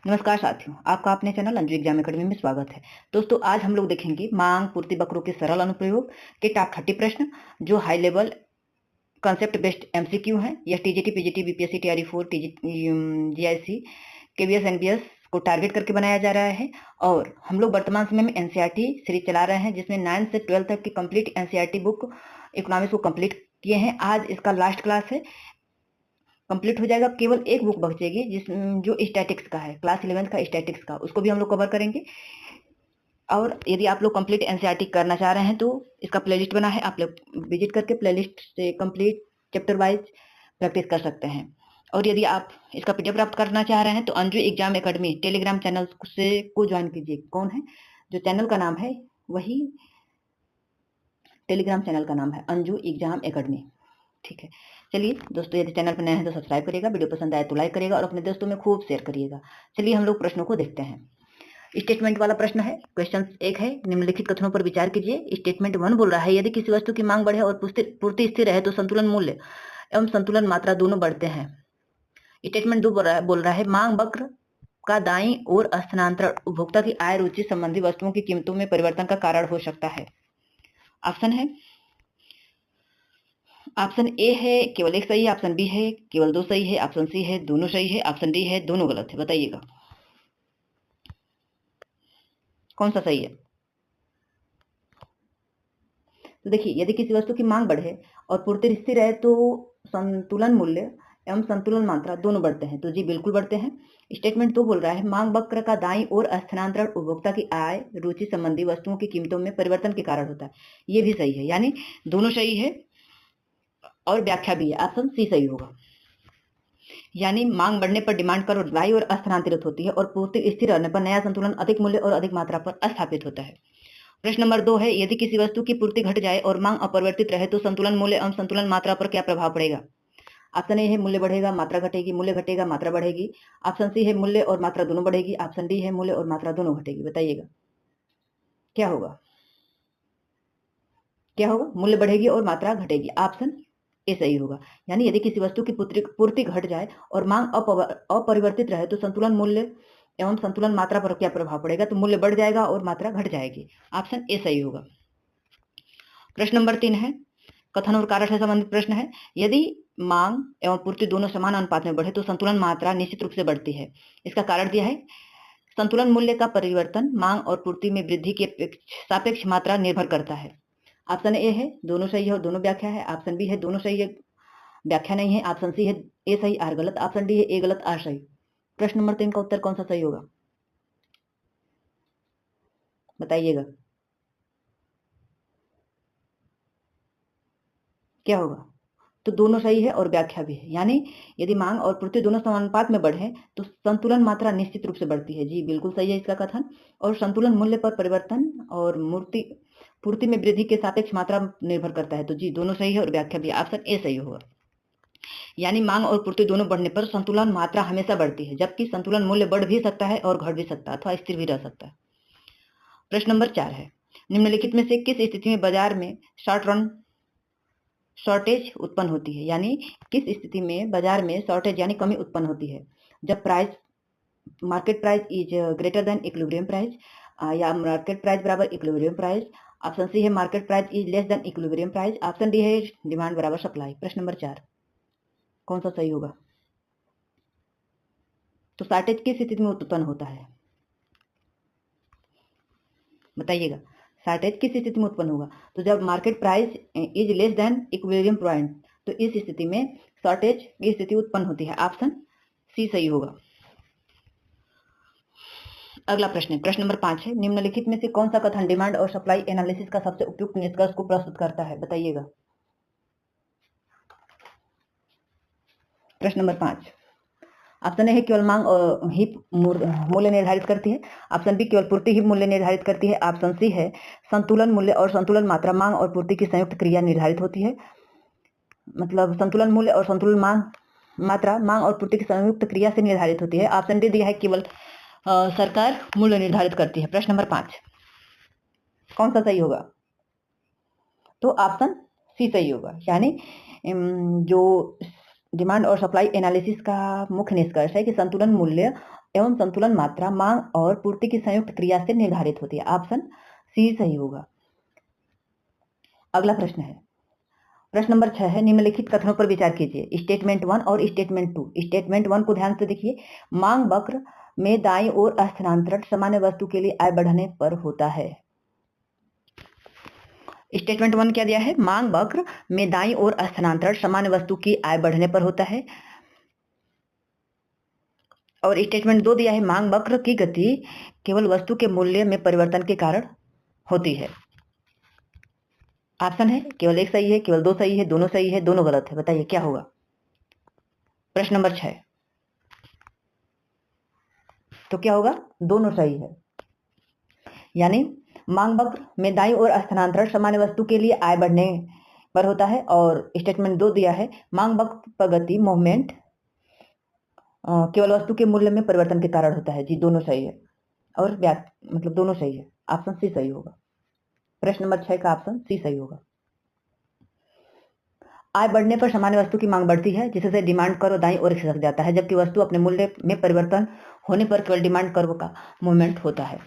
नमस्कार साथियों, आपका अपने चैनल अंजू एग्जाम अकेडमी में स्वागत है। दोस्तों, आज हम लोग देखेंगे मांग पूर्ति वक्रों के सरल अनुप्रयोग के टॉप 30 प्रश्न जो high level concept based MCQ हैं। यह TGT, PGT, BPSC, TRE 4, GIC, KVS, NBS को टारगेट करके बनाया जा रहा है। और हम लोग वर्तमान समय में एनसीईआरटी सीरीज चला रहे हैं, जिसमें 9 से 12 तक की कंप्लीट एनसीईआरटी बुक इकोनॉमिक्स को कंप्लीट किए हैं। आज इसका लास्ट क्लास है, कंप्लीट हो जाएगा। केवल एक बुक बचेगी जो स्टैटिक्स का है, क्लास 11 का स्टैटिक्स का, उसको भी हम लोग कवर करेंगे। और यदि आप लोग कंप्लीट एनसीईआरटी करना चाह रहे हैं तो इसका प्लेलिस्ट बना है, आप लोग विजिट करके प्लेलिस्ट से कंप्लीट चैप्टर वाइज प्रैक्टिस कर सकते हैं। और यदि आप इसका पीडीएफ प्राप्त करना चाह रहे हैं तो Anju exam academy Telegram channel से को ज्वाइन कीजिए। कौन है जो चैनल का नाम है, वही टेलीग्राम चैनल का नाम है अंजू एग्जाम अकेडमी। ठीक है, चलिए दोस्तों, यदि चैनल पर नए हैं तो सब्सक्राइब करिएगा, वीडियो पसंद आए तो लाइक करिएगा और अपने दोस्तों में खूब शेयर करिएगा। चलिए हम लोग प्रश्नों को देखते हैं। स्टेटमेंट वाला प्रश्न है, क्वेश्चन 1 है, निम्नलिखित कथनों पर विचार कीजिए। स्टेटमेंट 1 बोल रहा है, यदि किसी वस्तु की मांग बढ़े और पूर्ति स्थिर रहे तो संतुलन मूल्य एवं संतुलन मात्रा दोनों बढ़ते हैं। स्टेटमेंट 2 बोल रहा है, मांग वक्र का दाईं ओर स्थानांतरण उपभोक्ता की आय रुचि संबंधी वस्तुओं की कीमतों में परिवर्तन का कारण हो सकता है। ऑप्शन है, ऑप्शन ए है केवल एक सही है, ऑप्शन बी है केवल 2 सही है, ऑप्शन सी है दोनों सही है, ऑप्शन डी है दोनों गलत है। बताइएगा कौन सा सही है। तो देखिए, यदि किसी वस्तु की मांग बढ़े और पूर्ति स्थिर है तो संतुलन मूल्य एवं संतुलन मात्रा दोनों बढ़ते हैं। तो जी बिल्कुल बढ़ते हैं। स्टेटमेंट 2 बोल रहा है, मांग वक्र का दाईं ओर स्थानांतरण उपभोक्ता की आय रुचि संबंधी वस्तुओं की कीमतों में परिवर्तन के कारण होता है। ये भी सही है, यानी दोनों सही है और व्याख्या भी है, ऑप्शन सी सही होगा। यानी मांग बढ़ने पर डिमांड कर्व दाईं ओर स्थानांतरित होती है और पूर्ति स्थिर रहने पर नया संतुलन अधिक मूल्य और अधिक मात्रा पर स्थापित होता है। प्रश्न नंबर 2 है, यदि किसी वस्तु की पूर्ति घट जाए और मांग अपरिवर्तित रहे तो संतुलन मूल्य एवं संतुलन मात्रा पर क्या प्रभाव पड़ेगा। ऑप्शन ए है मूल्य बढ़ेगा मात्रा घटेगी, मूल्य घटेगा मात्रा बढ़ेगी। ऑप्शन सी है मूल्य और मात्रा दोनों बढ़ेगी। ऑप्शन डी है मूल्य और मात्रा दोनों घटेगी। बताइएगा क्या होगा, क्या होगा, मूल्य बढ़ेगी और मात्रा घटेगी। ऑप्शन ए सही होगा। यानी यदि किसी वस्तु की पूर्ति घट जाए और मांग अपरिवर्तित रहे तो संतुलन मूल्य एवं संतुलन मात्रा पर क्या प्रभाव पड़ेगा, तो मूल्य बढ़ जाएगा और मात्रा घट जाएगी। ऑप्शन ए सही होगा। प्रश्न नंबर 3 है, कथन और कारक से संबंधित प्रश्न है। यदि मांग एवं पूर्ति दोनों समान अनुपात में बढ़े तो संतुलन मात्रा निश्चित रूप से बढ़ती है। इसका कारण दिया है, संतुलन मूल्य का परिवर्तन मांग और पूर्ति में वृद्धि के सापेक्ष मात्रा निर्भर करता है। ऑप्शन ए है दोनों सही है और दोनों व्याख्या है। ऑप्शन बी है दोनों सही है व्याख्या नहीं है। ऑप्शन सी है ए सही आर गलत। ऑप्शन डी है ए गलत आर सही। प्रश्न नंबर 3 का उत्तर कौन सा सही होगा, बताइएगा क्या होगा। तो दोनों सही है और व्याख्या भी है। यानी यदि मांग और पूर्ति दोनों समानुपात में बढ़े तो संतुलन मात्रा निश्चित रूप से बढ़ती है। जी बिल्कुल सही है इसका कथन। और संतुलन मूल्य पर परिवर्तन और पूर्ति में वृद्धि के सापेक्ष मात्रा निर्भर करता है। तो जी दोनों सही है और व्याख्या भी, ऑप्शन ए सही होगा। यानी मांग और पूर्ति दोनों बढ़ने पर संतुलन मात्रा हमेशा बढ़ती है, जबकि संतुलन मूल्य बढ़ भी सकता है और घट भी सकता है अथवा स्थिर भी रह सकता है। प्रश्न नंबर 4 है, निम्नलिखित में से किस स्थिति में बाजार में शॉर्ट रन शॉर्टेज उत्पन्न होती है। यानी किस स्थिति में बाजार में शॉर्टेज यानी कमी उत्पन्न होती है, जब market price is greater than equilibrium price, या मार्केट प्राइस बराबर इक्विलिब्रियम प्राइस। ऑप्शन सी है market price is less than equilibrium price. Option D है डिमांड बराबर सप्लाई। प्रश्न नंबर 4 कौन सा सही होगा। तो शॉर्टेज किस स्थिति में उत्पन्न होता है, बताइएगा शॉर्टेज किस स्थिति में उत्पन्न होगा। तो जब market price is less than equilibrium point, तो इस स्थिति में शॉर्टेज की स्थिति उत्पन्न होती है। ऑप्शन सी सही होगा। अगला प्रश्न है, प्रश्न नंबर 5 है, निम्नलिखित में से कौन सा कथन डिमांड और सप्लाई एनालिसिस का सबसे उपयुक्त निष्कर्ष को प्रस्तुत करता है। बताइएगा प्रश्न नंबर 5। ऑप्शन ए है केवल मांग ही मूल्य निर्धारित करती है। ऑप्शन बी केवल पूर्ति ही मूल्य निर्धारित करती है। ऑप्शन सी है संतुलन मूल्य और संतुलन मात्रा मांग और पूर्ति की संयुक्त क्रिया निर्धारित होती है। मतलब संतुलन मूल्य और संतुलन मात्रा मांग और पूर्ति की संयुक्त क्रिया से निर्धारित होती है। ऑप्शन डी दिया है केवल सरकार मूल्य निर्धारित करती है। प्रश्न नंबर 5 कौन सा सही होगा, तो ऑप्शन सी सही होगा। यानी जो डिमांड और सप्लाई एनालिसिस का मुख्य निष्कर्ष है कि संतुलन मूल्य एवं संतुलन मात्रा मांग और पूर्ति की संयुक्त क्रिया से निर्धारित होती है। ऑप्शन सी सही होगा। अगला प्रश्न है, प्रश्न नंबर 6 है, निम्नलिखित कथनों पर विचार कीजिए। स्टेटमेंट 1 और स्टेटमेंट 2। स्टेटमेंट 1 को ध्यान से देखिए। मांग वक्र में दाईं ओर स्थानांतरण सामान्य वस्तु के लिए आय बढ़ने पर होता है। स्टेटमेंट 1 क्या दिया है? मांग वक्र में दाईं ओर स्थानांतरण सामान्य वस्तु की आय बढ़ने पर होता है। और स्टेटमेंट 2 दिया है, मांग वक्र की गति केवल वस्तु के मूल्य में परिवर्तन के कारण होती है। ऑप्शन है केवल एक सही है, केवल दो सही है, दोनों सही है, दोनों गलत है। बताइए क्या होगा? प्रश्न नंबर 6 तो क्या होगा? दोनों सही है। यानी मांग वक्र में दाईं ओर स्थानांतरण सामान्य वस्तु के लिए आय बढ़ने पर होता है। और स्टेटमेंट 2 दिया है, मांग वक्र प्रगति मूवमेंट केवल वस्तु के मूल्य में परिवर्तन के कारण होता है। जी दोनों सही है और मतलब दोनों सही है। ऑप्शन सी सही होगा। प्रश्न नंबर 6 का ऑप्शन सी सही होगा। आय बढ़ने पर सामान्य वस्तु की मांग बढ़ती है, जिससे डिमांड कर्व दाईं ओर खिसक जाता है, जबकि वस्तु अपने मूल्य में परिवर्तन होने पर केवल डिमांड कर्व का मूवमेंट होता है।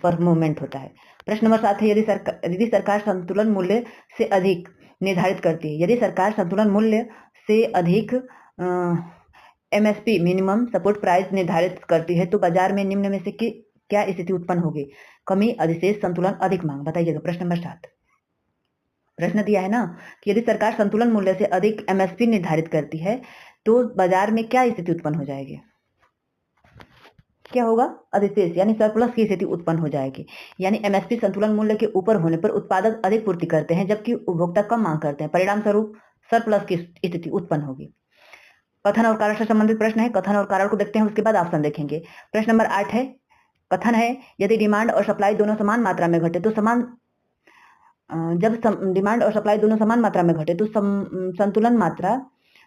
प्रश्न नंबर 7 है, यदि सरकार संतुलन मूल्य से अधिक निर्धारित करती है, यदि सरकार संतुलन मूल्य से अधिक MSP मिनिमम सपोर्ट प्राइस निर्धारित करती है, तो बाजार में निम्न में से क्या स्थिति उत्पन्न होगी? कमी, अधिशेष, संतुलन, अधिक मांग। बताइएगा। प्रश्न नंबर 7 प्रश्न दिया है ना कि यदि सरकार संतुलन मूल्य से अधिक MSP निर्धारित करती है तो बाजार में क्या स्थिति उत्पन्न हो जाएगी? क्या होगा? अधिशेष यानी सरप्लस की स्थिति उत्पन्न हो जाएगी। यानी MSP संतुलन मूल्य के ऊपर होने पर उत्पादक अधिक पूर्ति करते हैं, जबकि उपभोक्ता कम मांग करते हैं। परिणाम स्वरूप सरप्लस की स्थिति उत्पन्न होगी। कथन और कारण से संबंधित प्रश्न है। कथन और कारण को देखते हैं, उसके बाद ऑप्शन देखेंगे। प्रश्न नंबर 8 है, कथन है, यदि डिमांड और सप्लाई दोनों समान मात्रा में घटे तो जब डिमांड और सप्लाई दोनों समान मात्रा में घटे तो संतुलन मात्रा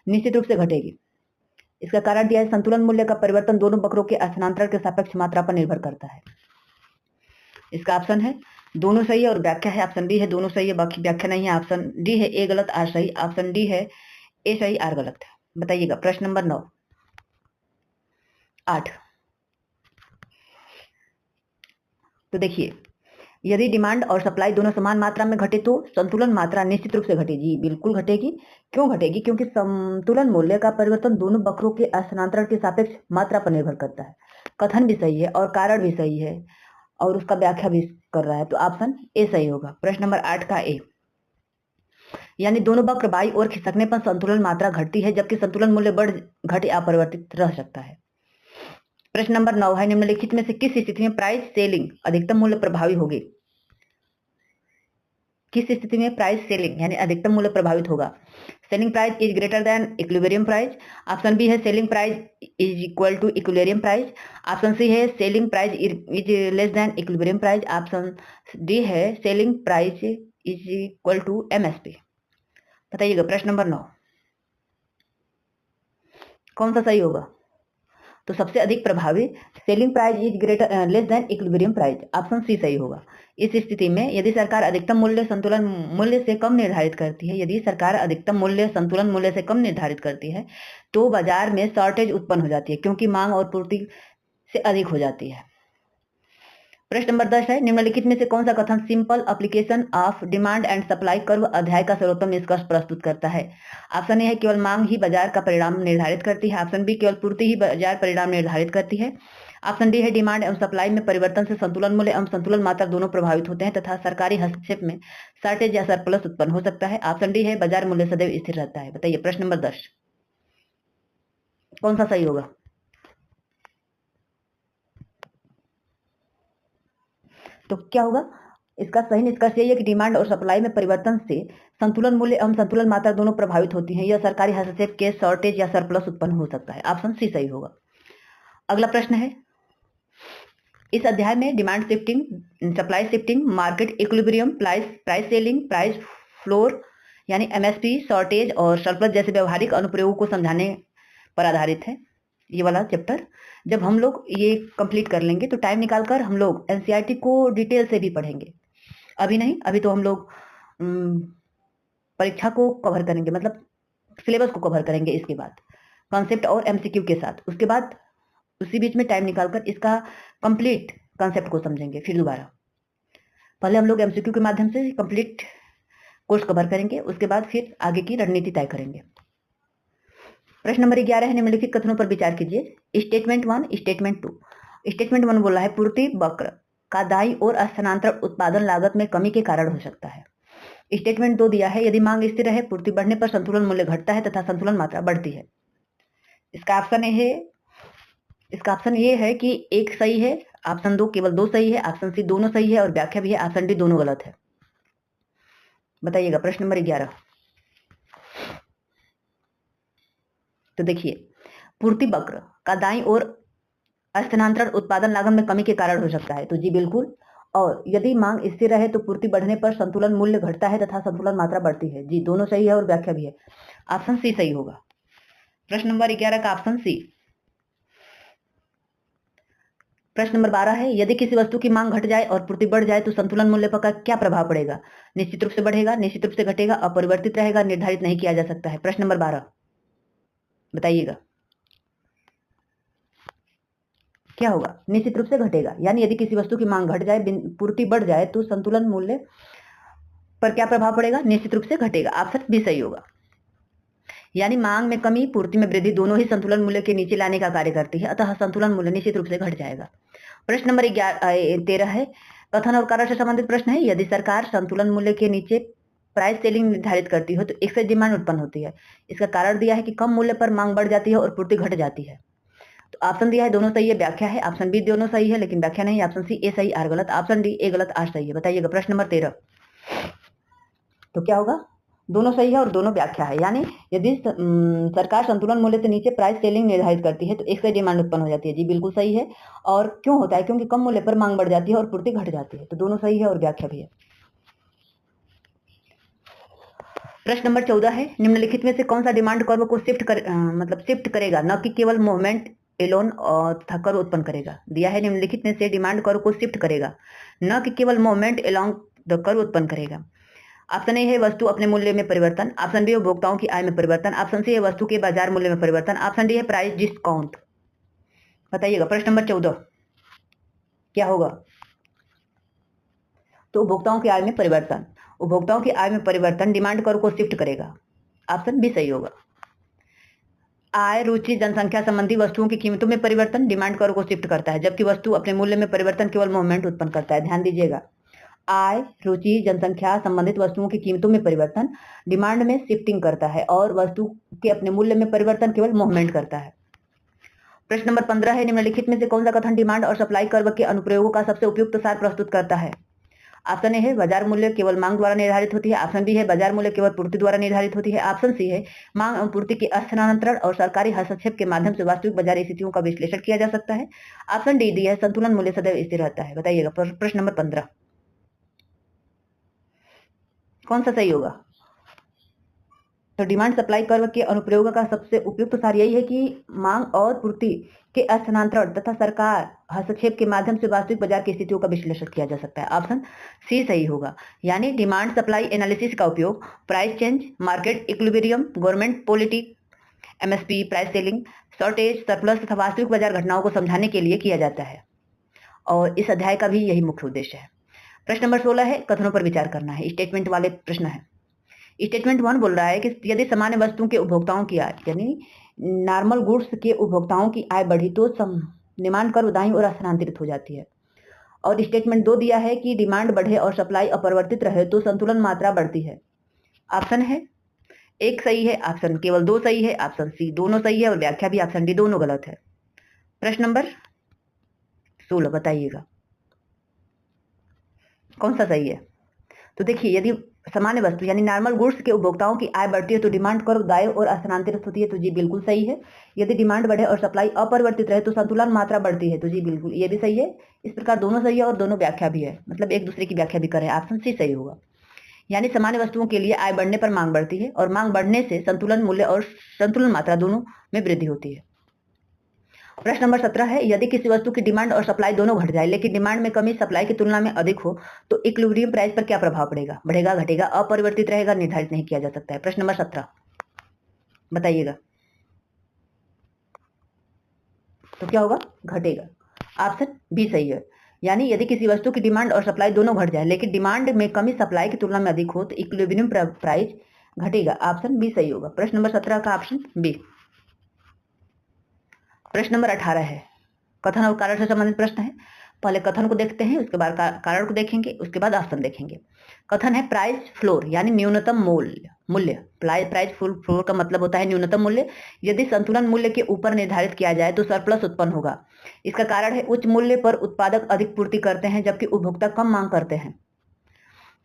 निश्चित रूप से घटेगी। इसका कारण दिया है, संतुलन मूल्य का परिवर्तन दोनों वक्रों के स्थानांतरण के सापेक्ष मात्रा पर निर्भर करता है। इसका ऑप्शन है दोनों सही है और व्याख्या है ऑप्शन डी है दोनों सही है, बाकी व्याख्या नहीं है। ऑप्शन डी है ए गलत आर सही, ऑप्शन डी है ए सही आर गलत। बताइएगा। प्रश्न नंबर 8 तो देखिए, यदि डिमांड और सप्लाई दोनों समान मात्रा में घटे तो संतुलन मात्रा निश्चित रूप से घटेगी। बिल्कुल घटेगी। क्यों घटेगी? क्योंकि संतुलन मूल्य का परिवर्तन दोनों वक्रों के स्थानांतरण के सापेक्ष मात्रा पर निर्भर करता है। कथन भी सही है और कारण भी सही है और उसका व्याख्या भी कर रहा है, तो ऑप्शन ए सही होगा। प्रश्न नंबर 8 का ए, यानी दोनों वक्र बाई ओर खिसकने पर संतुलन मात्रा घटती है, जबकि संतुलन मूल्य बढ़ घट अपरिवर्तित रह सकता है। प्रश्न नंबर 9 है, निम्नलिखित में से किस स्थिति में प्राइस सेलिंग अधिकतम मूल्य प्रभावी होगी? किस स्थिति में प्राइस सेलिंग यानी अधिकतम मूल्य प्रभावित होगा? Selling price is greater than equilibrium price. Option B है selling price is equal to equilibrium price. Option C है selling price is less than equilibrium price. Option D है selling price is equal to MSP। बताइएगा। प्रश्न number 9 कौन सा सही होगा? तो सबसे अधिक प्रभावी selling price is greater less than equilibrium price, option C सही होगा। इस स्थिति में यदि सरकार अधिकतम मूल्य संतुलन मूल्य से कम निर्धारित करती है, यदि सरकार अधिकतम मूल्य संतुलन मूल्य से कम निर्धारित करती है तो बाजार में शॉर्टेज उत्पन्न हो जाती है, क्योंकि मांग और पूर्ति से अधिक हो जाती है। प्रश्न नंबर 10 है, निम्नलिखित में से कौन सा कथन simple application of demand and supply curve अध्याय का सर्वोत्तम निष्कर्ष प्रस्तुत करता है? ऑप्शन ए है केवल मांग ही बाजार का परिणाम निर्धारित करती है। ऑप्शन बी केवल पूर्ति ही बाजार परिणाम निर्धारित करती है। ऑप्शन डी है डिमांड एवं सप्लाई में परिवर्तन से संतुलन मूल्य एवं संतुलन मात्रा दोनों प्रभावित होते हैं तथा सरकारी हस्तक्षेप में शॉर्टेज या सरप्लस उत्पन्न हो सकता है। ऑप्शन डी है बाजार मूल्य सदैव स्थिर रहता है। बताइए। प्रश्न नंबर 10 कौन सा सही होगा? तो क्या होगा? इसका सही निष्कर्ष यही है कि डिमांड और सप्लाई में परिवर्तन से संतुलन मूल्य एवं संतुलन मात्रा दोनों प्रभावित होती हैं। यह सरकारी हस्तक्षेप के शॉर्टेज या सरप्लस उत्पन्न हो सकता है। ऑप्शन सी सही होगा। अगला प्रश्न है, इस अध्याय में demand shifting, supply shifting, market equilibrium, price selling, price floor यानी MSP, शॉर्टेज और सरप्लस जैसे व्यवहारिक अनुप्रयोगों को समझाने पर आधारित है। ये वाला चैप्टर जब हम लोग ये कंप्लीट कर लेंगे तो टाइम निकालकर हम लोग NCERT को डिटेल से भी पढ़ेंगे। अभी नहीं, अभी तो हम लोग परीक्षा को कवर करेंगे, मतलब सिलेबस को कवर करेंगे, इसके बाद कॉन्सेप्ट और MCQ के साथ। उसके बाद उसी बीच में टाइम निकालकर इसका कंप्लीट कॉन्सेप्ट को समझेंगे। फिर दोबारा पहले हम लोग एमसीक्यू के माध्यम से कंप्लीट कोर्स कवर करेंगे, उसके बाद फिर आगे की रणनीति तय करेंगे। प्रश्न नंबर 11 है, निम्नलिखित कथनों पर विचार कीजिए। Statement 1, statement 2। स्टेटमेंट 1 बोला है पूर्ति वक्र का दाईं ओर स्थानांतरण उत्पादन लागत में कमी के कारण हो सकता है। स्टेटमेंट 2 दिया है, यदि मांग स्थिर है, पूर्ति बढ़ने पर संतुलन मूल्य घटता है तथा संतुलन मात्रा बढ़ती है। इसका ऑप्शन ये है कि एक सही है, ऑप्शन 2 केवल 2 सही है, ऑप्शन सी दोनों सही है और व्याख्या भी है, ऑप्शन डी दोनों गलत है। बताइएगा प्रश्न नंबर 11। तो देखिए, पूर्ति वक्र का दाईं ओर स्थानांतरण उत्पादन लागत में कमी के कारण हो सकता है, तो जी बिल्कुल। और यदि मांग स्थिर रहे तो पूर्ति बढ़ने पर संतुलन मूल्य घटता है तथा संतुलन मात्रा बढ़ती है, जी दोनों सही है और व्याख्या भी है, ऑप्शन सी सही होगा। प्रश्न नंबर 11 का ऑप्शन सी। प्रश्न नंबर 12 है, यदि किसी वस्तु की मांग घट जाए और पूर्ति बढ़ जाए तो संतुलन मूल्य पर क्या प्रभाव पड़ेगा? निश्चित रूप से बढ़ेगा, निश्चित रूप से घटेगा, अपरिवर्तित रहेगा, निर्धारित नहीं किया जा सकता है। प्रश्न नंबर 12 बताइएगा क्या होगा? निश्चित रूप से घटेगा, यानी यदि किसी वस्तु की मांग घट जाए, पूर्ति बढ़ जाए तो संतुलन मूल्य पर क्या प्रभाव पड़ेगा? निश्चित रूप से घटेगा, ऑप्शन बी सही होगा। यानी मांग में कमी, पूर्ति में वृद्धि दोनों ही संतुलन मूल्य के नीचे लाने का कार्य करती है, अतः संतुलन मूल्य निश्चित रूप से घट जाएगा। प्रश्न नंबर 13 है, कथन और कारण से संबंधित प्रश्न है। यदि सरकार संतुलन मूल्य के नीचे प्राइस सेलिंग निर्धारित करती हो तो एक्सेस डिमांड उत्पन्न होती है। इसका कारण दिया है कि कम मूल्य पर मांग बढ़ जाती है और पूर्ति घट जाती है। तो ऑप्शन दिया है दोनों सही है, व्याख्या है, ऑप्शन बी दोनों सही है लेकिन व्याख्या नहीं, ऑप्शन सी ए सही आर गलत, ऑप्शन डी ए गलत आर सही है। बताइएगा प्रश्न नंबर 13। तो क्या होगा? दोनों सही है और दोनों व्याख्या है। यानी यदि सरकार संतुलन मूल्य से नीचे प्राइस सेलिंग निर्धारित करती है तो एक्सेस डिमांड उत्पन्न हो जाती है, जी बिल्कुल सही है। और क्यों होता है? क्योंकि कम मूल्य पर मांग बढ़ जाती है और पूर्ति घट जाती है, तो दोनों सही है और व्याख्या भी है। प्रश्न नंबर 14 है, निम्नलिखित में से कौन सा डिमांड कर्व को शिफ्ट करेगा, न कि केवल मूवमेंट एलोन तथा कर्व उत्पन्न करेगा। दिया है निम्नलिखित में से डिमांड कर्व को शिफ्ट करेगा, न कि केवल मूवमेंट एलोंग द कर्व उत्पन्न करेगा। ऑप्शन ए है वस्तु अपने मूल्य में परिवर्तन, ऑप्शन बी है उपभोक्ताओं की आय में परिवर्तन, ऑप्शन सी है वस्तु के बाजार मूल्य में परिवर्तन, ऑप्शन डी है प्राइस डिस्काउंट। बताइएगा प्रश्न नंबर 14 क्या होगा? तो उपभोक्ताओं की आय में परिवर्तन, उपभोक्ताओं की आय में परिवर्तन डिमांड कर्व को शिफ्ट करेगा, ऑप्शन बी सही होगा। आय, रुचि, जनसंख्या संबंधी वस्तुओं की कीमतों में परिवर्तन डिमांड कर्व को शिफ्ट करता है, जबकि वस्तु अपने मूल्य में परिवर्तन केवल मूवमेंट उत्पन्न करता है। ध्यान दीजिएगा, आय, रुचि, जनसंख्या संबंधित वस्तुओं की कीमतों में परिवर्तन डिमांड में शिफ्टिंग करता है और वस्तु के अपने मूल्य में परिवर्तन केवल मूवमेंट करता है। प्रश्न नंबर 15 है, निम्नलिखित में से कौन सा कथन डिमांड और सप्लाई कर्व के अनुप्रयोगों का सबसे उपयुक्त सार प्रस्तुत करता है? ऑप्शन ए है बाजार मूल्य केवल मांग द्वारा निर्धारित होती है, ऑप्शन बी है बाजार मूल्य केवल पूर्ति द्वारा निर्धारित होती है, ऑप्शन सी है मांग एवं पूर्ति के स्थानांतरण और सरकारी हस्तक्षेप के माध्यम से वास्तविक बाजार स्थितियों का विश्लेषण किया जा सकता है, ऑप्शन डी दी है संतुलन मूल्य सदैव स्थिर रहता है। बताइएगा प्रश्न नंबर 15 कौन सा सही होगा? तो डिमांड सप्लाई कर्व के अनुप्रयोग का सबसे उपयुक्त सार यही है कि मांग और पूर्ति के स्थानांतरण तथा सरकार हस्तक्षेप के माध्यम से वास्तविक बाजार की स्थितियों का विश्लेषण किया जा सकता है, ऑप्शन सी सही होगा। यानी डिमांड सप्लाई एनालिसिस का उपयोग price change, market equilibrium, government politic, MSP, price selling, shortage, surplus तथा वास्तविक बाजार घटनाओं को समझाने के लिए किया जाता है और इस अध्याय का भी यही मुख्य उद्देश्य है। प्रश्न नंबर 16 है, कथनों पर विचार करना है, स्टेटमेंट वाले प्रश्न है। स्टेटमेंट 1 बोल रहा है कि यदि सामान्य वस्तुओं के उपभोक्ताओं की आय यानी नॉर्मल गुड्स के उपभोक्ताओं की आय बढ़ी तो डिमांड कर्व दाईं ओर स्थानांतरित हो जाती है। और स्टेटमेंट 2 दिया है कि डिमांड बढ़े और सप्लाई अपरिवर्तित रहे तो संतुलन मात्रा बढ़ती है। ऑप्शन है एक सही है, ऑप्शन केवल 2 सही है, ऑप्शन सी दोनों सही है और व्याख्या भी ऑप्शन डी दोनों गलत है। प्रश्न नंबर 16 बताइएगा कौन सा सही है? तो देखिए, यदि सामान्य वस्तु यानी नॉर्मल गुड्स के उपभोक्ताओं की आय बढ़ती है तो डिमांड कर्व दाईं ओर स्थानांतरित होती है, तो जी बिल्कुल सही है। यदि डिमांड बढ़े और सप्लाई अपरिवर्तित रहे तो संतुलन मात्रा बढ़ती है, तो जी बिल्कुल ये भी सही है। इस प्रकार दोनों सही है और दोनों व्याख्या भी है, मतलब एक दूसरे की व्याख्या भी कर रहे हैं, ऑप्शन सी सही होगा। यानी सामान्य वस्तुओं के लिए आय बढ़ने पर मांग बढ़ती है और मांग बढ़ने से संतुलन मूल्य और संतुलन मात्रा दोनों में वृद्धि होती है। प्रश्न नंबर 17 है, यदि किसी वस्तु की डिमांड और सप्लाई दोनों घट जाए लेकिन डिमांड में कमी सप्लाई की तुलना में अधिक हो तो इक्विलिब्रियम प्राइस पर क्या प्रभाव पड़ेगा? बढ़ेगा, घटेगा, अपरिवर्तित रहेगा, निर्धारित नहीं किया जा सकता है। प्रश्न नंबर 17 बताइएगा तो क्या होगा, घटेगा। ऑप्शन बी सही है। यानी यदि किसी वस्तु की डिमांड और सप्लाई दोनों घट जाए लेकिन डिमांड में कमी सप्लाई की तुलना में अधिक हो तो इक्विलिब्रियम प्राइस घटेगा। ऑप्शन बी सही होगा। प्रश्न नंबर 17 का ऑप्शन बी। प्रश्न नंबर 18 है, कथन और कारण से संबंधित प्रश्न है। पहले कथन को देखते हैं, उसके बाद कारण को देखेंगे, उसके बाद ऑप्शन देखेंगे। कथन है प्राइस फ्लोर यानी न्यूनतम मूल्य। प्राइस फ्लोर का मतलब होता है न्यूनतम मूल्य। यदि संतुलन मूल्य के ऊपर निर्धारित किया जाए तो सरप्लस उत्पन्न होगा। इसका कारण है उच्च मूल्य पर उत्पादक अधिक पूर्ति करते हैं जबकि उपभोक्ता कम मांग करते हैं।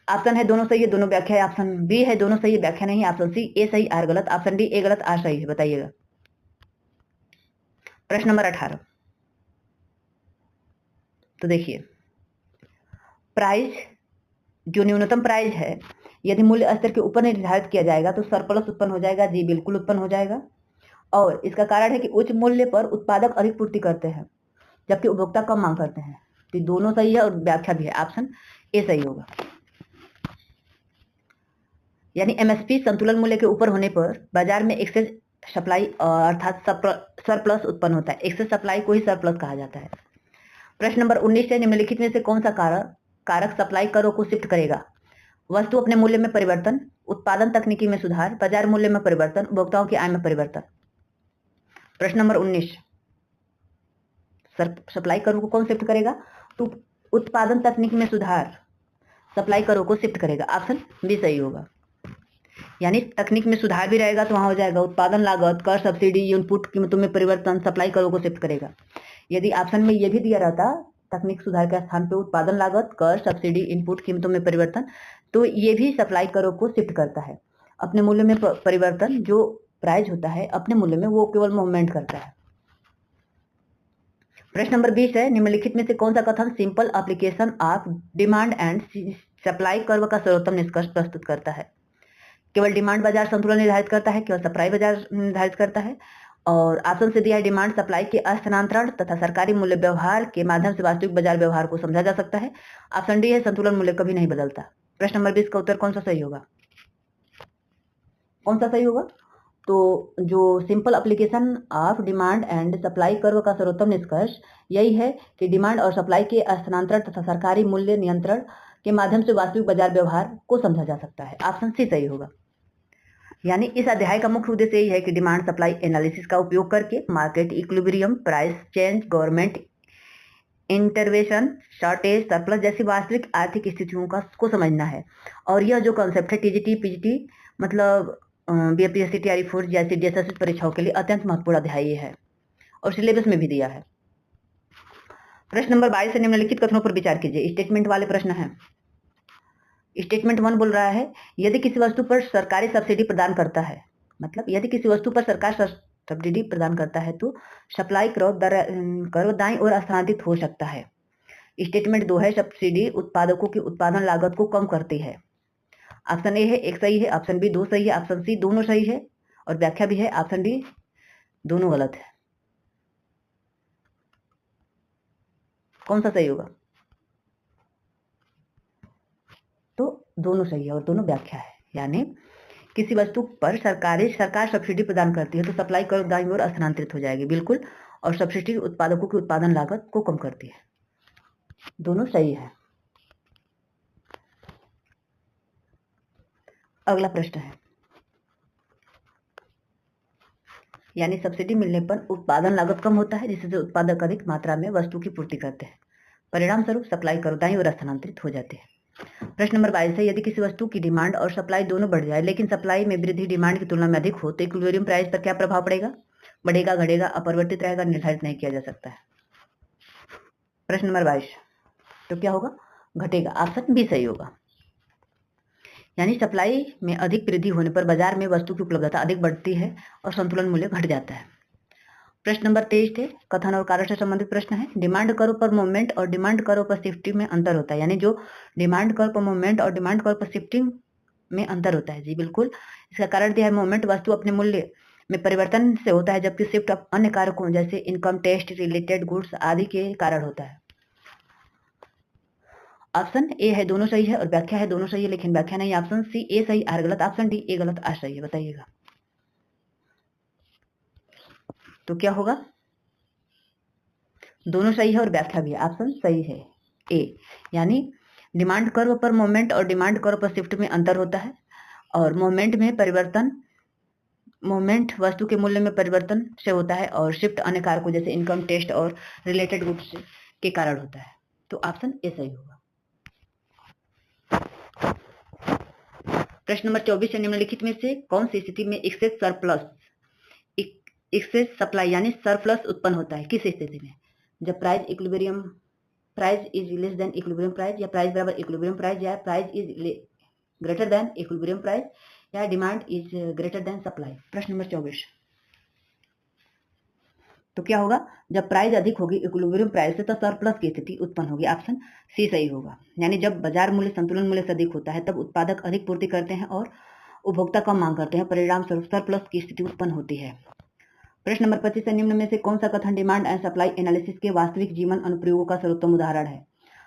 ऑप्शन है दोनों सही है, दोनों व्याख्या है। ऑप्शन बी है दोनों सही है, व्याख्या नहीं है। ऑप्शन सी ए सही आर गलत। ऑप्शन डी ए गलत आर सही है। बताइएगा। प्रश्न नंबर 18, तो देखिए, प्राइस जो न्यूनतम प्राइस है यदि मूल्य स्तर के ऊपर निर्धारित किया जाएगा तो सरप्लस उत्पन्न हो जाएगा। जी बिल्कुल उत्पन्न हो जाएगा। और इसका कारण है कि उच्च मूल्य पर उत्पादक अधिक पूर्ति करते हैं जबकि उपभोक्ता कम मांग करते हैं। तो दोनों सही है और व्याख्या भी है। ऑप्शन ए सही होगा। यानी एमएसपी संतुलन मूल्य के ऊपर होने पर बाजार में एक्सेस सप्लाई अर्थात सरप्लस उत्पन्न होता है। एक्सेस सप्लाई को ही सरप्लस कहा जाता है। प्रश्न नंबर 19 है, निम्नलिखित में से कौन सा कारक सप्लाई करों को शिफ्ट करेगा? वस्तु अपने मूल्य में परिवर्तन, उत्पादन तकनीकी में सुधार, बाजार मूल्य में परिवर्तन, उपभोक्ताओं की आय में परिवर्तन। प्रश्न नंबर 19, सप्लाई करों को कौन शिफ्ट करेगा? तो उत्पादन तकनीक में सुधार सप्लाई करों को शिफ्ट करेगा। ऑप्शन बी सही होगा। यानी तकनीक में सुधार भी रहेगा तो वहां हो जाएगा उत्पादन लागत, कर, सब्सिडी, इनपुट कीमतों में परिवर्तन सप्लाई करों को शिफ्ट करेगा। यदि ऑप्शन में ये भी दिया रहता तकनीक सुधार के स्थान पे उत्पादन लागत, कर, सब्सिडी, इनपुट कीमतों में परिवर्तन, तो ये भी सप्लाई करों को शिफ्ट करता है। अपने मूल्य में परिवर्तन, जो प्राइस होता है अपने मूल्य में, वो केवल मूवमेंट करता है। प्रश्न नंबर 20 है, निम्नलिखित में से कौन सा कथन simple application of demand and supply curve का सर्वोत्तम निष्कर्ष प्रस्तुत करता है? केवल डिमांड बाजार संतुलन निर्धारित करता है, केवल सप्लाई बाजार निर्धारित करता है। और ऑप्शन से दिया है डिमांड सप्लाई के स्थानांतरण तथा सरकारी मूल्य व्यवहार के माध्यम से वास्तविक बाजार व्यवहार को समझा जा सकता है। ऑप्शन डी है संतुलन मूल्य कभी नहीं बदलता। प्रश्न नंबर 20 का उत्तर कौन सा सही होगा? कौन सा सही होगा? तो जो simple application of demand and supply curve का सर्वोत्तम निष्कर्ष यही है कि डिमांड और सप्लाई के स्थानांतरण तथा सरकारी मूल्य नियंत्रण के माध्यम से वास्तविक बाजार व्यवहार को समझा जा सकता है। ऑप्शन सी सही होगा। यानी इस अध्याय का मुख्य उद्देश्य यही है कि डिमांड सप्लाई एनालिसिस का उपयोग करके market equilibrium, price change, government intervention, shortage, surplus जैसी वास्तविक आर्थिक स्थितियों को समझना है। और यह जो कॉन्सेप्ट है टीजीटी, पीजीटी मतलब बीएपीएससी, टीआरई 4 जैसी डीएसएससी परीक्षाओं के लिए अत्यंत महत्वपूर्ण अध्याय ये है और सिलेबस में भी दिया है। प्रश्न नंबर 22 से निम्नलिखित कथनों पर विचार कीजिए। स्टेटमेंट वाले प्रश्न हैं। स्टेटमेंट 1 बोल रहा है यदि किसी वस्तु पर सरकारी सब्सिडी प्रदान करता है, मतलब यदि किसी वस्तु पर सरकार सब्सिडी प्रदान करता है तो सप्लाई कर्व दाईं ओर स्थानांतरित हो सकता है। स्टेटमेंट 2 है सब्सिडी उत्पादकों की उत्पादन लागत को कम करती है। ऑप्शन ए है एक सही है, ऑप्शन बी 2 सही है, ऑप्शन सी दोनों सही है और व्याख्या भी है। ऑप्शन डी दोनों गलत है। कौन सा सही होगा? तो दोनों सही है और दोनों व्याख्या है। यानी किसी वस्तु पर सरकार सब्सिडी प्रदान करती है तो सप्लाई कर्व दाईं ओर स्थानांतरित हो जाएगी, बिल्कुल। और सब्सिडी उत्पादकों की उत्पादन लागत को कम करती है। दोनों सही है। अगला प्रश्न है, यानी सब्सिडी मिलने पर उत्पादन लागत कम होता है जिससे उत्पादक अधिक मात्रा में वस्तु की पूर्ति करते हैं, परिणाम स्वरूप सप्लाई कर्व दाईं ओर स्थानांतरित हो जाते हैं। प्रश्न नंबर 22 है, यदि किसी वस्तु की डिमांड और सप्लाई दोनों बढ़ जाए लेकिन सप्लाई में वृद्धि डिमांड की तुलना में अधिक हो तो इक्विलिब्रियम प्राइस पर क्या प्रभाव पड़ेगा? बढ़ेगा, घटेगा, अपरिवर्तित रहेगा, निर्धारित नहीं किया जा सकता है। प्रश्न नंबर 22, तो क्या होगा? घटेगा। ऑप्शन बी सही होगा। यानी सप्लाई में अधिक वृद्धि होने पर बाजार में वस्तु की उपलब्धता अधिक बढ़ती है और संतुलन मूल्य घट जाता है। प्रश्न नंबर 23 थे, कथन और कारण से संबंधित प्रश्न है। डिमांड कर्व पर मूवमेंट और डिमांड कर्व पर शिफ्टिंग में अंतर होता है। यानी जो डिमांड कर्व पर मूवमेंट और डिमांड कर्व पर शिफ्टिंग में अंतर होता है। जी बिल्कुल। इसका कारण दिया है मूवमेंट वस्तु अपने मूल्य में परिवर्तन से होता है जबकि शिफ्ट अन्य कारकों जैसे इनकम टैक्स रिलेटेड गुड्स आदि के कारण होता है। ऑप्शन ए है दोनों सही है और व्याख्या है दोनों सही है, लेकिन व्याख्या नहीं। ऑप्शन सी ए सही आर गलत, ऑप्शन डी ए गलत आर सही है। बताइएगा। तो क्या होगा? दोनों सही है और व्याख्या भी है। ऑप्शन सही है ए, यानी डिमांड कर्व पर मोमेंट और डिमांड कर्व पर शिफ्ट में अंतर होता है, और मोमेंट में परिवर्तन, मोमेंट वस्तु के मूल्य में परिवर्तन से होता है, और शिफ्ट अन्य कारकों जैसे इनकम, टेस्ट और रिलेटेड गुड्स के कारण होता है। तो ऑप्शन ए सही होगा। प्रश्न नंबर 24 है, निम्नलिखित में से कौन सी स्थिति में एक्सेस सप्लाई यानी सरप्लस उत्पन्न होता है? किस स्थिति में? जब price equilibrium, price is less than equilibrium price, या प्राइस बराबर इक्विलिब्रियम प्राइस, या price is greater than equilibrium price, या demand is greater than supply. प्रश्न नंबर 24, तो क्या होगा? जब प्राइस अधिक होगी इक्विलिब्रियम प्राइस से तो सरप्लस की स्थिति उत्पन्न होगी। ऑप्शन सी सही होगा, यानी जब बाजार मूल्य संतुलन मूल्य से अधिक होता है तब उत्पादक अधिक पूर्ति करते हैं और उपभोक्ता कम मांग करते हैं, परिणाम स्वरूप सरप्लस की स्थिति उत्पन्न होती है। प्रश्न नंबर 25 है, निम्न में से कौन सा कथन डिमांड एंड सप्लाई एनालिसिस के वास्तविक जीवन अनुप्रयोगों का सर्वोत्तम उदाहरण है?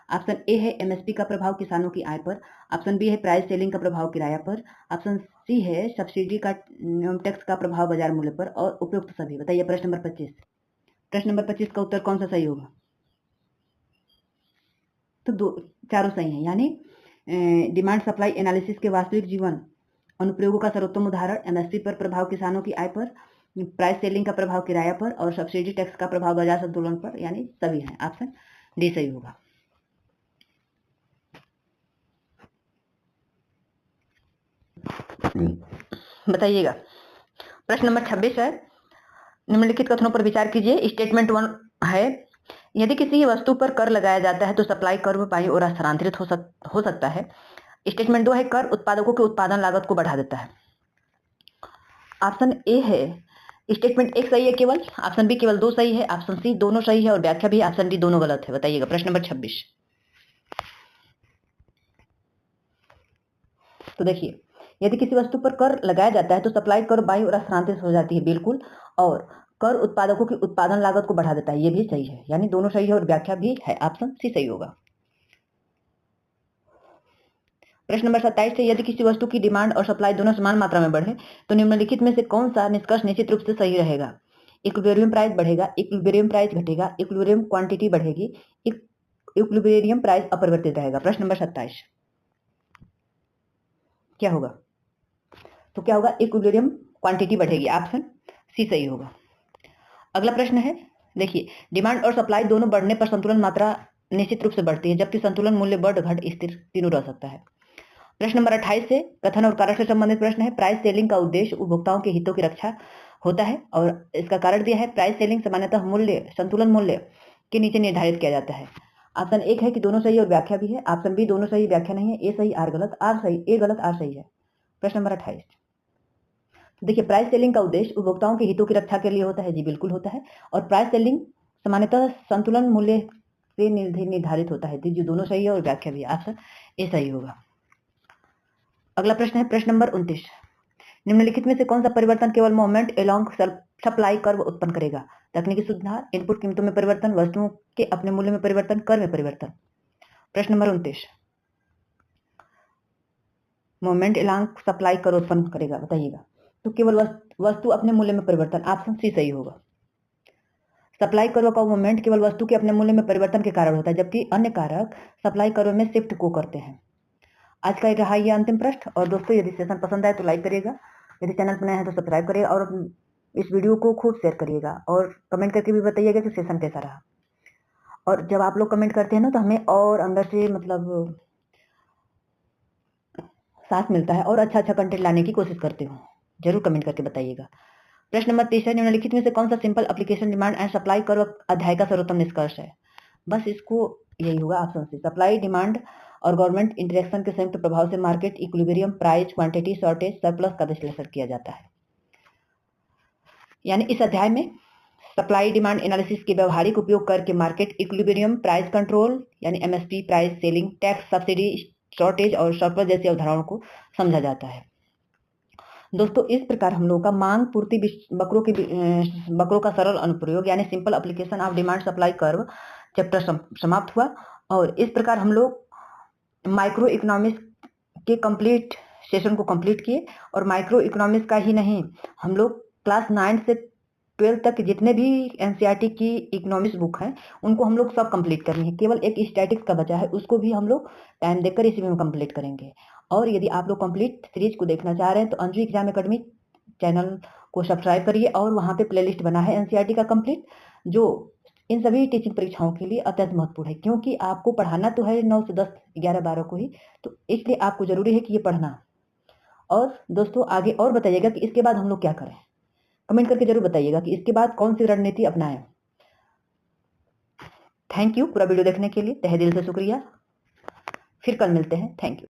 ऑप्शन ए है एमएसपी का प्रभाव किसानों की आय पर, ऑप्शन बी है प्राइस सेलिंग का प्रभाव किराया पर, ऑप्शन सी है सब्सिडी का टैक्स का प्रभाव बाजार मूल्य पर, और उपयुक्त सभी। बताइए प्रश्न नंबर 25। प्रश्न नंबर 25 का उत्तर कौन सा सही होगा? तो चारों सही हैं, यानी डिमांड सप्लाई एनालिसिस के वास्तविक जीवन अनुप्रयोगों का सर्वोत्तम उदाहरण एमएसपी पर प्रभाव किसानों की आय पर, प्राइस सेलिंग का प्रभाव किराया पर, और सब्सिडी टैक्स का प्रभाव बाजार संतुलन पर, यानी सभी हैं। ऑप्शन डी सही होगा। बताइएगा प्रश्न नंबर 26 है, निम्नलिखित कथनों पर विचार कीजिए। स्टेटमेंट 1 है, यदि किसी वस्तु पर कर लगाया जाता है तो सप्लाई कर्व बाईं ओर स्थानांतरित हो सकता है। स्टेटमेंट 2 है, कर उत्पादकों की उत्पादन लागत को बढ़ा देता है। ऑप्शन ए है स्टेटमेंट 1 सही है केवल, ऑप्शन बी केवल 2 सही है, ऑप्शन सी दोनों सही है और व्याख्या भी, ऑप्शन डी दोनों गलत है। बताइएगा प्रश्न नंबर 26। तो देखिए, यदि किसी वस्तु पर कर लगाया जाता है तो सप्लाई कर बाईं ओर स्थानांतरित हो जाती है, बिल्कुल, और कर उत्पादकों की उत्पादन लागत को बढ़ा देता है, ये भी सही है, यानी दोनों सही है और व्याख्या भी है। ऑप्शन सी सही होगा। प्रश्न नंबर 27 है, यदि किसी वस्तु की डिमांड और सप्लाई दोनों समान मात्रा में बढ़े तो निम्नलिखित में से कौन सा निष्कर्ष निश्चित रूप से सही रहेगा? इक्विलिब्रियम प्राइस बढ़ेगा, इक्विलिब्रियम प्राइस घटेगा, इक्विलिब्रियम क्वांटिटी बढ़ेगी, इक्विलिब्रियम प्राइस अपरिवर्तित रहेगा। प्रश्न नंबर 27 क्या होगा? तो क्या होगा? इक्विलिब्रियम क्वांटिटी बढ़ेगी, ऑप्शन सी सही होगा। अगला प्रश्न है, देखिए, डिमांड और सप्लाई दोनों बढ़ने पर संतुलन मात्रा निश्चित रूप से बढ़ती है, जबकि संतुलन मूल्य बढ़ घट स्थिर तीनों रह सकता है। प्रश्न नंबर 28 से कथन और कारक से संबंधित प्रश्न है। प्राइस सेलिंग का उद्देश्य उपभोक्ताओं के हितों की रक्षा होता है, और इसका कारण दिया है, प्राइस सेलिंग सामान्यतः मूल्य संतुलन मूल्य के नीचे निर्धारित किया जाता है। ऑप्शन एक है कि दोनों सही और व्याख्या भी है, ऑप्शन बी दोनों सही व्याख्या नहीं है, ए सही आर गलत, आर सही ए गलत आर सही है। प्रश्न नंबर 28, देखिए, प्राइस सेलिंग का उद्देश्य उपभोक्ताओं के हितों की रक्षा के लिए होता है, जी बिल्कुल होता है, और प्राइस सेलिंग सामान्यतः संतुलन मूल्य से निर्धारित होता है, जी दोनों सही है और व्याख्या भी, ऑप्शन ए सही होगा। अगला प्रश्न है प्रश्न नंबर 29, निम्नलिखित में से कौन सा परिवर्तन केवल मोमेंट एलोंग सप्लाई कर्व उत्पन्न करेगा? तकनीकी सुधार, इनपुट कीमतों में परिवर्तन, वस्तुओं के अपने मूल्य में परिवर्तन, कर में परिवर्तन। प्रश्न number 29, moment along supply curve उत्पन्न करेगा, बताइएगा। तो केवल वस्तु अपने मूल्य में परिवर्तन, ऑप्शन सी सही होगा। सप्लाई कर्व का मोमेंट केवल वस्तु के अपने मूल्य में परिवर्तन के कारण होता है, जबकि अन्य कारक सप्लाई कर्व में शिफ्ट को करते हैं। आज का रहा ये अंतिम प्रश्न, और दोस्तों यदि सेशन पसंद आए तो लाइक करिएगा, यदि चैनल पर नए हैं तो सब्सक्राइब करिएगा, और इस वीडियो को खूब शेयर करिएगा, और कमेंट करके भी बताइएगा कि सेशन कैसा रहा। और जब आप लोग कमेंट करते हैं ना तो हमें और अंदर से मतलब साथ मिलता है, और अच्छा कंटेंट लाने की कोशिश करती हूँ, जरूर कमेंट करके बताइएगा। प्रश्न नंबर 30 है, निम्नलिखित में से कौन सा simple application demand and supply curve अध्याय का सर्वोत्तम निष्कर्ष है? बस इसको यही होगा, ऑप्शन सी। सप्लाई डिमांड और गवर्नमेंट इंटरेक्शन के संयुक्त प्रभाव से market equilibrium, price, quantity, shortage, surplus का विश्लेषण किया जाता है। यानी इस अध्याय में सप्लाई डिमांड एनालिसिस के व्यवहारिक उपयोग करके मार्केट इक्विलिब्रियम, प्राइस कंट्रोल यानी MSP, price selling, tax, subsidy, shortage और सरप्लस जैसी अवधारणाओं को समझा जाता है। दोस्तों, इस प्रकार हम लोगों का मांग पूर्ति वक्रों का सरल अनुप्रयोग यानी simple application of demand supply curve chapter समाप्त हुआ, और इस प्रकार हम लोग माइक्रो इकोनॉमिक्स के कंप्लीट सेशन को कंप्लीट किए, और माइक्रो इकोनॉमिक्स का ही नहीं, हम लोग क्लास 9 से 12th तक जितने भी एनसीईआरटी की इकोनॉमिक्स बुक हैं उनको हम लोग सब कंप्लीट करनी है। केवल एक स्टैटिक्स का बचा है, उसको भी हम लोग टाइम देकर इसी में कंप्लीट करेंगे। और यदि आप लोग कंप्लीट सीरीज को देखना चाह रहे हैं तो अंजू एग्जाम एकेडमी चैनल को सब्सक्राइब करिए और वहाँ पे प्लेलिस्ट बना है एनसीईआरटी का कंप्लीट, जो इन सभी टीचिंग परीक्षाओं के लिए अत्यंत महत्वपूर्ण है, क्योंकि आपको पढ़ाना तो है 9 से 10, 11, 12 को ही, तो इसलिए आपको जरूरी है कि ये पढ़ना। और दोस्तों आगे और बताइएगा कि इसके बाद हम लोग क्या करें, कमेंट करके जरूर बताइएगा कि इसके बाद कौन सी रणनीति अपनाएं। थैंक यू पूरा वीडियो देखने के लिए, तहे दिल से शुक्रिया। फिर कल मिलते हैं। Thank you.